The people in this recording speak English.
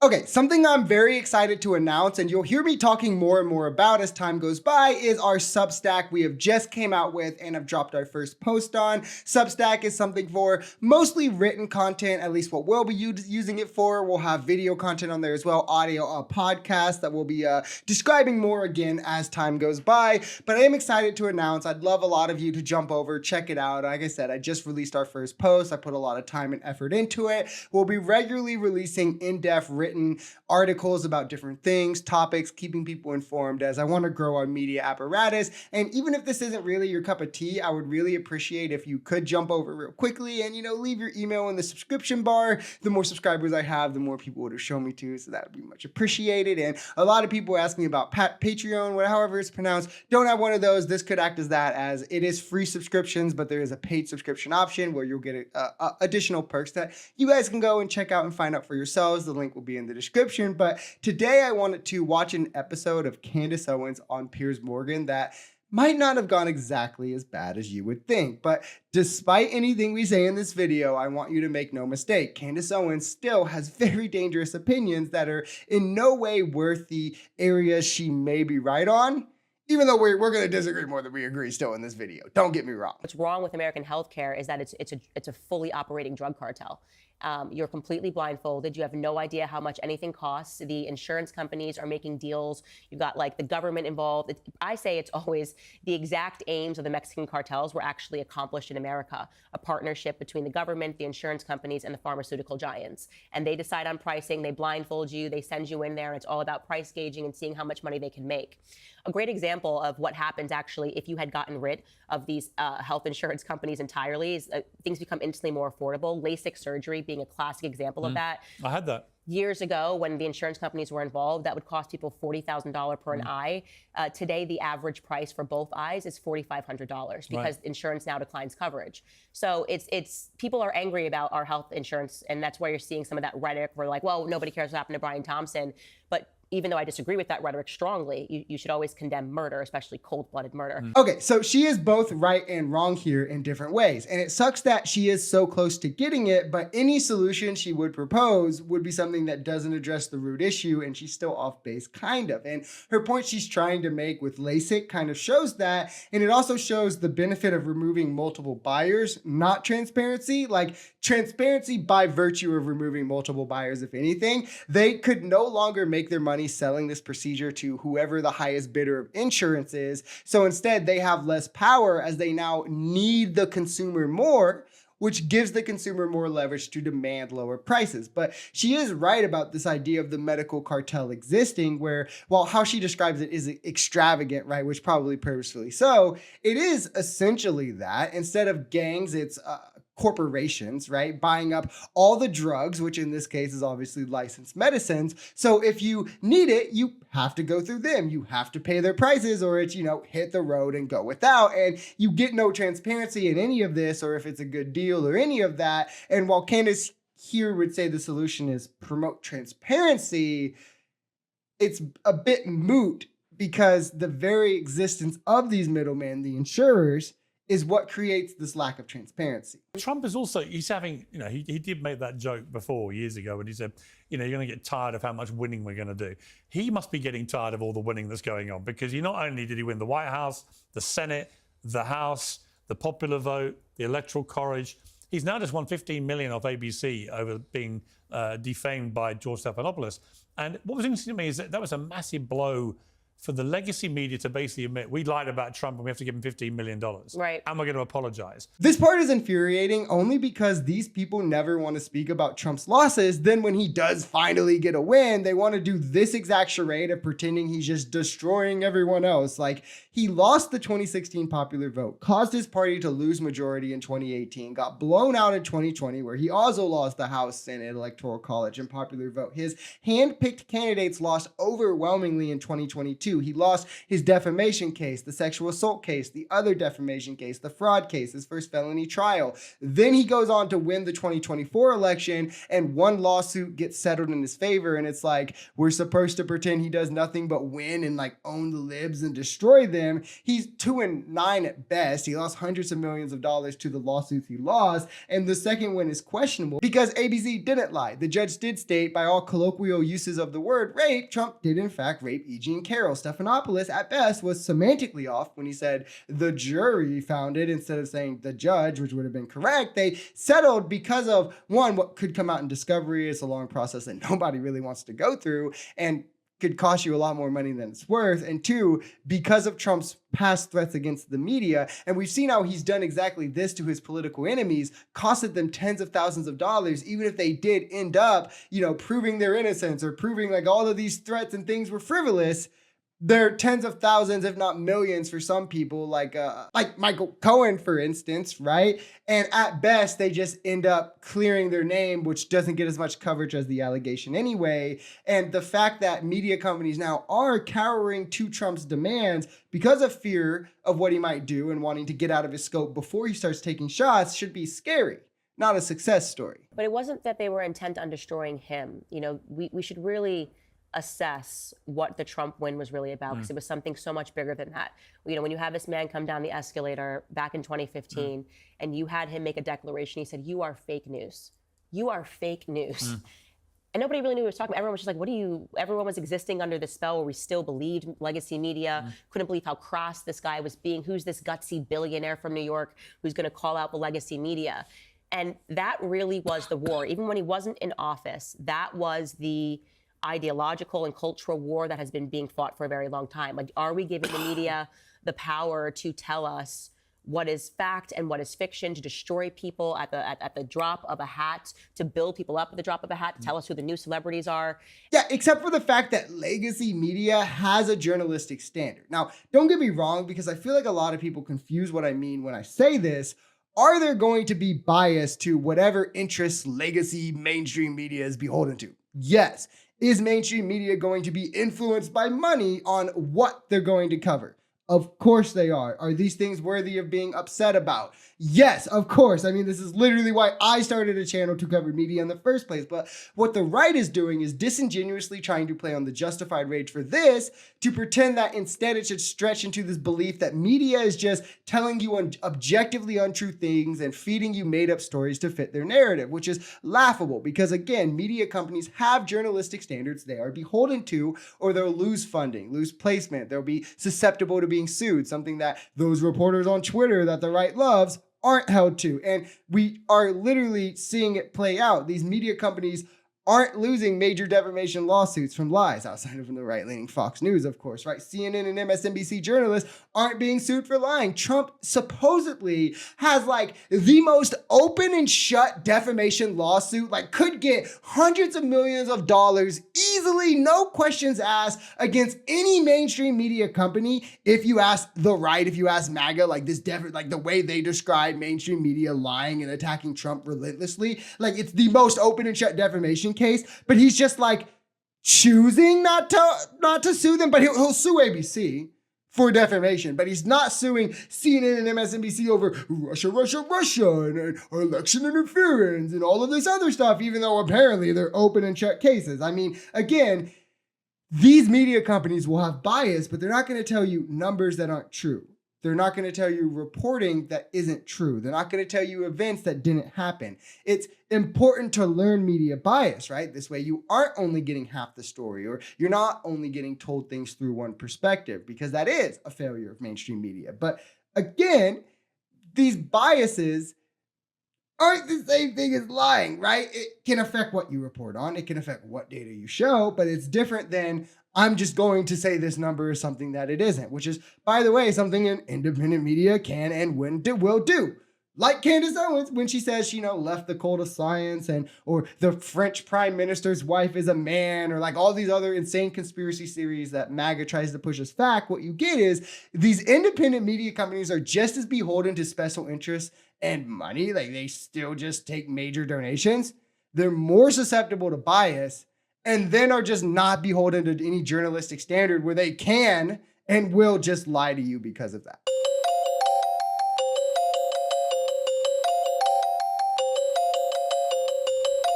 Okay, something I'm very excited to announce, and you'll hear me talking more and more about as time goes by, is our Substack we have just came out with and have dropped our first post on. Substack is something for mostly written content, at least what we'll be using it for. We'll have video content on there as well, audio, podcast that we'll be describing more again as time goes by. But I am excited to announce, I'd love a lot of you to jump over, check it out. Like I said, I just released our first post. I put a lot of time and effort into it. We'll be regularly releasing in-depth written articles about different things, topics, keeping people informed as I want to grow our media apparatus. And even if this isn't really your cup of tea, I would really appreciate if you could jump over real quickly and, leave your email in the subscription bar. The more subscribers I have, the more people would show me to, so that would be much appreciated. And a lot of people ask me about Patreon, however it's pronounced. Don't have one of those. This could act as that, as it is free subscriptions, but there is a paid subscription option where you'll get additional perks that you guys can go and check out and find out for yourselves. The link will be in the description. But today I wanted to watch an episode of Candace Owens on Piers Morgan that might not have gone exactly as bad as you would think. But despite anything we say in this video, I want you to make no mistake. Candace Owens still has very dangerous opinions that are in no way worth the areas she may be right on. Even though we're going to disagree more than we agree still in this video. Don't get me wrong. What's wrong with American healthcare is that it's a fully operating drug cartel. You're completely blindfolded. You have no idea how much anything costs. The insurance companies are making deals. You've got like the government involved. I say it's always the exact aims of the Mexican cartels were actually accomplished in America. A partnership between the government, the insurance companies, and the pharmaceutical giants. And they decide on pricing. They blindfold you. They send you in there. And it's all about price gauging and seeing how much money they can make. A great example of what happens actually if you had gotten rid of these health insurance companies entirely is things become instantly more affordable. LASIK surgery being a classic example of that. I had that. Years ago, when the insurance companies were involved, that would cost people $40,000 per an eye. Today, the average price for both eyes is $4,500 because insurance now declines coverage. So it's people are angry about our health insurance, and that's why you're seeing some of that rhetoric where like, well, nobody cares what happened to Brian Thompson. But even though I disagree with that rhetoric strongly, you should always condemn murder, especially cold-blooded murder. Okay, so she is both right and wrong here in different ways. And it sucks that she is so close to getting it, but any solution she would propose would be something that doesn't address the root issue, and she's still off base, kind of. And her point she's trying to make with LASIK kind of shows that, and it also shows the benefit of removing multiple buyers, not transparency. Like, transparency by virtue of removing multiple buyers, if anything, they could no longer make their money selling this procedure to whoever the highest bidder of insurance is. So instead, they have less power as they now need the consumer more, which gives the consumer more leverage to demand lower prices. But she is right about this idea of the medical cartel existing, where, well, how she describes it is extravagant, right? Which probably purposefully so. It is essentially that. Instead of gangs, it's corporations, right? Buying up all the drugs, which in this case is obviously licensed medicines. So if you need it, you have to go through them. You have to pay their prices, or it's, hit the road and go without. And you get no transparency in any of this, or if it's a good deal or any of that. And while Candace here would say the solution is promote transparency, it's a bit moot because the very existence of these middlemen, the insurers, is what creates this lack of transparency. Trump is also, he's having, he did make that joke before years ago when he said, you're going to get tired of how much winning we're going to do. He must be getting tired of all the winning that's going on, because not only did he win the White House, the Senate, the House, the popular vote, the Electoral College, he's now just won $15 million off ABC over being defamed by George Stephanopoulos. And what was interesting to me is that was a massive blow for the legacy media to basically admit we lied about Trump and we have to give him $15 million. Right. And we're going to apologize. This part is infuriating only because these people never want to speak about Trump's losses. Then when he does finally get a win, they want to do this exact charade of pretending he's just destroying everyone else. Like, he lost the 2016 popular vote, caused his party to lose majority in 2018, got blown out in 2020, where he also lost the House, Senate, Electoral College, and popular vote. His hand-picked candidates lost overwhelmingly in 2022. He lost his defamation case, the sexual assault case, the other defamation case, the fraud case, his first felony trial. Then he goes on to win the 2024 election, and one lawsuit gets settled in his favor. And it's like, we're supposed to pretend he does nothing but win and like own the libs and destroy them. him. He's 2-9 at best. He lost hundreds of millions of dollars to the lawsuits he lost. And the second one is questionable because ABC didn't lie. The judge did state, by all colloquial uses of the word rape, Trump did in fact rape E. Jean Carroll. Stephanopoulos at best was semantically off when he said the jury found it instead of saying the judge, which would have been correct. They settled because of, one, what could come out in discovery. It's a long process that nobody really wants to go through and could cost you a lot more money than it's worth. And two, because of Trump's past threats against the media, and we've seen how he's done exactly this to his political enemies, costed them tens of thousands of dollars, even if they did end up, proving their innocence or proving like all of these threats and things were frivolous. They're tens of thousands, if not millions for some people, like Michael Cohen, for instance, right? And at best, they just end up clearing their name, which doesn't get as much coverage as the allegation anyway. And the fact that media companies now are cowering to Trump's demands because of fear of what he might do and wanting to get out of his scope before he starts taking shots should be scary, not a success story. But it wasn't that they were intent on destroying him. We should really assess what the Trump win was really about, because it was something so much bigger than that. When you have this man come down the escalator back in 2015 and you had him make a declaration, he said, "You are fake news. You are fake news." And nobody really knew what he was talking about. Everyone was just like, everyone was existing under the spell where we still believed legacy media, couldn't believe how crass this guy was being. Who's this gutsy billionaire from New York who's going to call out the legacy media? And that really was the war. Even when he wasn't in office, that was the ideological and cultural war that has been being fought for a very long time. Like, are we giving the media the power to tell us what is fact and what is fiction, to destroy people at the drop of a hat, to build people up at the drop of a hat, to tell us who the new celebrities are? Yeah, except for the fact that legacy media has a journalistic standard. Now, don't get me wrong, because I feel like a lot of people confuse what I mean when I say this. Are there going to be bias to whatever interests legacy mainstream media is beholden to? Yes. Is mainstream media going to be influenced by money on what they're going to cover? Of course they are. Are these things worthy of being upset about? Yes, of course. I mean, this is literally why I started a channel to cover media in the first place. But what the right is doing is disingenuously trying to play on the justified rage for this to pretend that instead it should stretch into this belief that media is just telling you objectively untrue things and feeding you made-up stories to fit their narrative, which is laughable because, again, media companies have journalistic standards they are beholden to, or they'll lose funding, lose placement. They'll be susceptible to being sued, something that those reporters on Twitter that the right loves aren't held to. And we are literally seeing it play out. These media companies aren't losing major defamation lawsuits from lies, outside of the right-leaning Fox News, of course, right? CNN and MSNBC journalists aren't being sued for lying. Trump supposedly has like the most open and shut defamation lawsuit, like could get hundreds of millions of dollars easily, no questions asked, against any mainstream media company. If you ask the right, if you ask MAGA, like this, like the way they describe mainstream media lying and attacking Trump relentlessly, like it's the most open and shut defamation case, but he's just like choosing not to sue them, but he'll sue ABC for defamation, but he's not suing CNN and MSNBC over Russia, and election interference and all of this other stuff, even though apparently they're open and shut cases. I mean, again, these media companies will have bias, but they're not going to tell you numbers that aren't true. They're not going to tell you reporting that isn't true. They're not going to tell you events that didn't happen. It's important to learn media bias, right? This way you aren't only getting half the story, or you're not only getting told things through one perspective, because that is a failure of mainstream media. But again, these biases aren't the same thing as lying, right? It can affect what you report on. It can affect what data you show, but it's different than I'm just going to say this number is something that it isn't, which is, by the way, something an independent media can and will do. Like Candace Owens, when she says she, left the cult of science, or the French prime minister's wife is a man, or like all these other insane conspiracy theories that MAGA tries to push as fact. What you get is these independent media companies are just as beholden to special interests and money. Like they still just take major donations. They're more susceptible to bias, and then are just not beholden to any journalistic standard where they can and will just lie to you because of that.